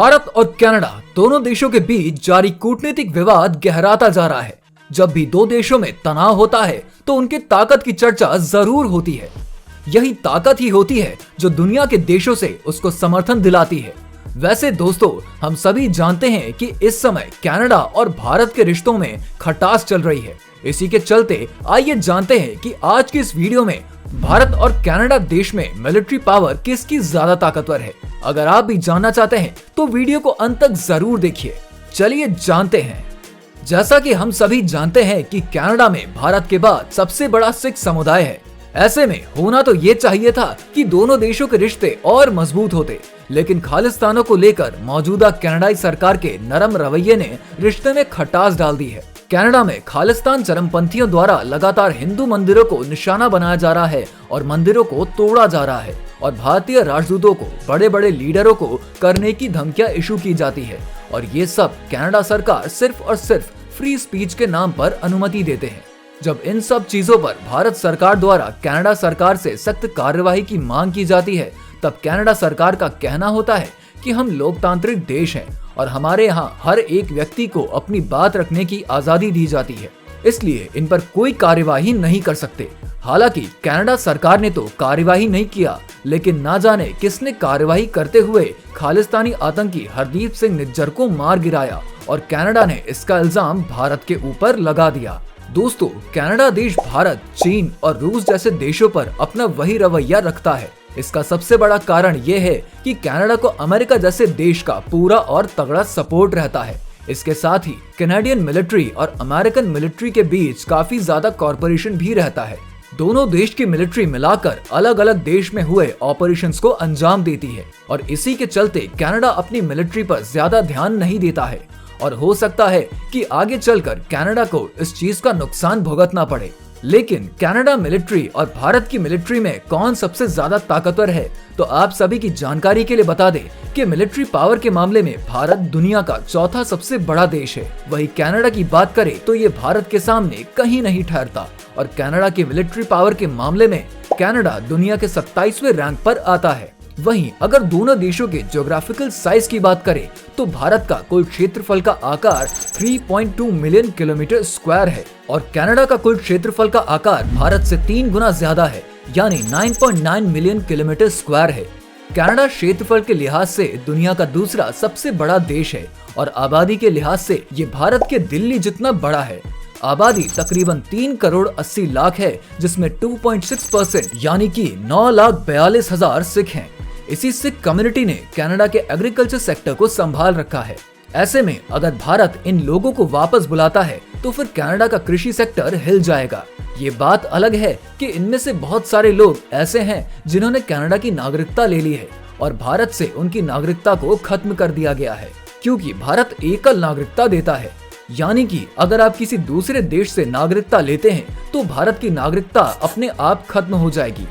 भारत और कनाडा दोनों देशों के बीच जारी कूटनीतिक विवाद गहराता जा रहा है। जब भी दो देशों में तनाव होता है तो उनकी ताकत की चर्चा जरूर होती है। यही ताकत ही होती है जो दुनिया के देशों से उसको समर्थन दिलाती है। वैसे दोस्तों, हम सभी जानते हैं कि इस समय कनाडा और भारत के रिश्तों में खटास चल रही है। इसी के चलते आइए जानते हैं कि आज की इस वीडियो में भारत और कनाडा देश में मिलिट्री पावर किसकी ज्यादा ताकतवर है। अगर आप भी जानना चाहते हैं तो वीडियो को अंत तक जरूर देखिए। चलिए जानते हैं। जैसा कि हम सभी जानते हैं कि कनाडा में भारत के बाद सबसे बड़ा सिख समुदाय है। ऐसे में होना तो ये चाहिए था कि दोनों देशों के रिश्ते और मजबूत होते, लेकिन खालिस्तानों को लेकर मौजूदा कनाडाई सरकार के नरम रवैये ने रिश्ते में खटास डाल दी है। कनाडा में खालिस्तान चरमपंथियों द्वारा लगातार हिंदू मंदिरों को निशाना बनाया जा रहा है और मंदिरों को तोड़ा जा रहा है और भारतीय राजदूतों को बड़े बड़े लीडरों को करने की धमकियां इशू की जाती है। और ये सब कनाडा सरकार सिर्फ और सिर्फ फ्री स्पीच के नाम पर अनुमति देते हैं। जब इन सब चीजों पर भारत सरकार द्वारा कनाडा सरकार से सख्त कार्यवाही की मांग की जाती है, तब कनाडा सरकार का कहना होता है कि हम लोकतांत्रिक देश हैं और हमारे यहाँ हर एक व्यक्ति को अपनी बात रखने की आजादी दी जाती है, इसलिए इन पर कोई कार्यवाही नहीं कर सकते। हालांकि कनाडा सरकार ने तो कार्यवाही नहीं किया, लेकिन ना जाने किसने कार्यवाही करते हुए खालिस्तानी आतंकी हरदीप सिंह निज्जर को मार गिराया और कनाडा ने इसका इल्जाम भारत के ऊपर लगा दिया। दोस्तों, कनाडा देश भारत, चीन और रूस जैसे देशों पर अपना वही रवैया रखता है। इसका सबसे बड़ा कारण ये है कि कनाडा को अमेरिका जैसे देश का पूरा और तगड़ा सपोर्ट रहता है। इसके साथ ही कैनेडियन मिलिट्री और अमेरिकन मिलिट्री के बीच काफी ज्यादा कॉर्पोरेशन भी रहता है। दोनों देश की मिलिट्री मिलाकर अलग अलग देश में हुए ऑपरेशंस को अंजाम देती है और इसी के चलते कनाडा अपनी मिलिट्री पर ज्यादा ध्यान नहीं देता है और हो सकता है कि आगे चलकर कनाडा को इस चीज का नुकसान भुगतना पड़े। लेकिन कनाडा मिलिट्री और भारत की मिलिट्री में कौन सबसे ज्यादा ताकतवर है, तो आप सभी की जानकारी के लिए बता दें कि मिलिट्री पावर के मामले में भारत दुनिया का चौथा सबसे बड़ा देश है। वही कनाडा की बात करें तो ये भारत के सामने कहीं नहीं ठहरता और कनाडा की मिलिट्री पावर के मामले में कनाडा दुनिया के 27वें रैंक पर आता है। वहीं अगर दोनों देशों के ज्योग्राफिकल साइज की बात करें तो भारत का कुल क्षेत्रफल का आकार 3.2 मिलियन किलोमीटर स्क्वायर है और कनाडा का कुल क्षेत्रफल का आकार भारत से 3 गुना ज्यादा है, यानी 9.9 मिलियन किलोमीटर स्क्वायर है। कनाडा क्षेत्रफल के लिहाज से दुनिया का दूसरा सबसे बड़ा देश है और आबादी के लिहाज से ये भारत के दिल्ली जितना बड़ा है। आबादी तकरीबन 3 करोड़ 80 लाख है, जिसमें 2.6% यानी कि 9,42,000 सिख हैं। इसी सिख कम्युनिटी ने कनाडा के एग्रीकल्चर सेक्टर को संभाल रखा है। ऐसे में अगर भारत इन लोगों को वापस बुलाता है तो फिर कनाडा का कृषि सेक्टर हिल जाएगा। ये बात अलग है कि इनमें से बहुत सारे लोग ऐसे हैं जिन्होंने कनाडा की नागरिकता ले ली है और भारत से उनकी नागरिकता को खत्म कर दिया गया है, क्योंकि भारत एकल नागरिकता देता है। यानी कि अगर आप किसी दूसरे देश से नागरिकता लेते हैं तो भारत की नागरिकता अपने आप खत्म हो जाएगी।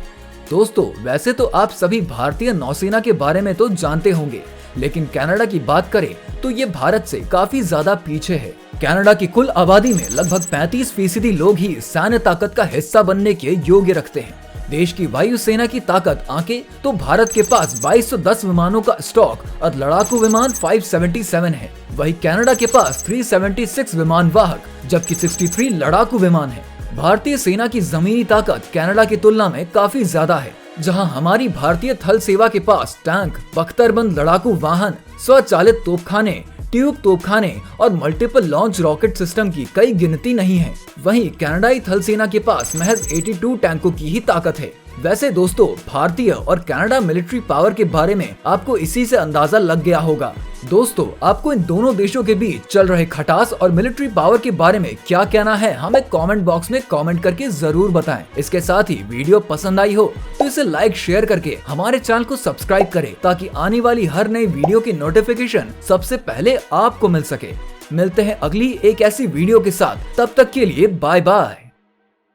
दोस्तों, वैसे तो आप सभी भारतीय नौसेना के बारे में तो जानते होंगे, लेकिन कनाडा की बात करें तो ये भारत से काफी ज्यादा पीछे है। कनाडा की कुल आबादी में लगभग 35% लोग ही सैन्य ताकत का हिस्सा बनने के योग्य रखते हैं। देश की वायुसेना की ताकत आंके तो भारत के पास 2210 विमानों का स्टॉक और लड़ाकू विमान 577 है। वही कनाडा के पास 376 विमान वाहक जबकि 63 लड़ाकू विमान है। भारतीय सेना की जमीनी ताकत कनाडा की तुलना में काफी ज्यादा है, जहां हमारी भारतीय थल सेवा के पास टैंक, बख्तरबंद लड़ाकू वाहन, स्वचालित तोपखाने, ट्यूब तोपखाने और मल्टीपल लॉन्च रॉकेट सिस्टम की कई गिनती नहीं है। वहीं कनाडाई थल सेना के पास महज 82 टैंकों की ही ताकत है। वैसे दोस्तों, भारतीय और कनाडा मिलिट्री पावर के बारे में आपको इसी से अंदाजा लग गया होगा। दोस्तों, आपको इन दोनों देशों के बीच चल रहे खटास और मिलिट्री पावर के बारे में क्या कहना है, हमें कमेंट बॉक्स में कमेंट करके जरूर बताएं। इसके साथ ही वीडियो पसंद आई हो तो इसे लाइक शेयर करके हमारे चैनल को सब्सक्राइब करें, ताकि आने वाली हर नई वीडियो की नोटिफिकेशन सबसे पहले आपको मिल सके। मिलते हैं अगली एक ऐसी वीडियो के साथ, तब तक के लिए बाय बाय।